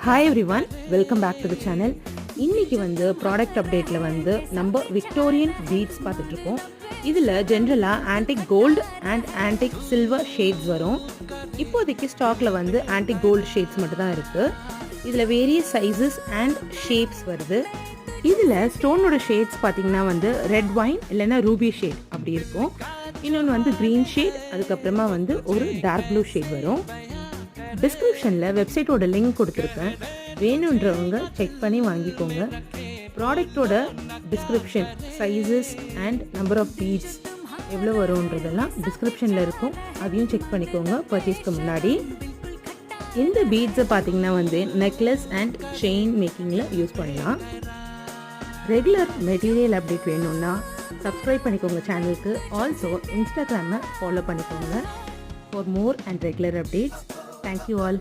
Hi everyone, welcome back to the channel. இன்றைக்கி product அப்டேட்டில் நம்ம விக்டோரியன் பீட்ஸ் பார்த்துட்ருக்கோம். இதில் ஜென்ரலாக antique gold and antique silver shades வரும். இப்போதைக்கு ஸ்டாக்கில் ஆன்டிக் கோல்டு ஷேட்ஸ் மட்டும் தான் இருக்குது. இதில் வேரியஸ் சைஸஸ் அண்ட் ஷேப்ஸ் வருது. இதில் ஸ்டோனோட ஷேட்ஸ் பார்த்திங்கன்னா ரெட் வைன் இல்லைன்னா ரூபி ஷேட் அப்படி இருக்கும். இன்னொன்று க்ரீன் ஷேட், அதுக்கப்புறமா ஒரு டார்க் ப்ளூ ஷேட் வரும். டிஸ்கிரிப்ஷனில் வெப்சைட்டோட லிங்க் கொடுத்துருக்கேன், வேணுன்றவங்க செக் பண்ணி வாங்கிக்கோங்க. ப்ராடக்டோட description, sizes and number of beads எவ்வளோ வரும்ன்றதெல்லாம் டிஸ்கிரிப்ஷனில் இருக்கும், அதையும் செக் பண்ணிக்கோங்க பர்ச்சேஸ்க்கு முன்னாடி. இந்த பீட்ஸை பார்த்திங்கன்னா நெக்லஸ் அண்ட் செயின் மேக்கிங்கில் யூஸ் பண்ணலாம். ரெகுலர் மெட்டீரியல் அப்டேட் வேணும்னா சப்ஸ்கிரைப் பண்ணிக்கோங்க சேனலுக்கு. ஆல்சோ இன்ஸ்டாகிராமை ஃபாலோ பண்ணிக்கோங்க for more and regular updates. Thank you all.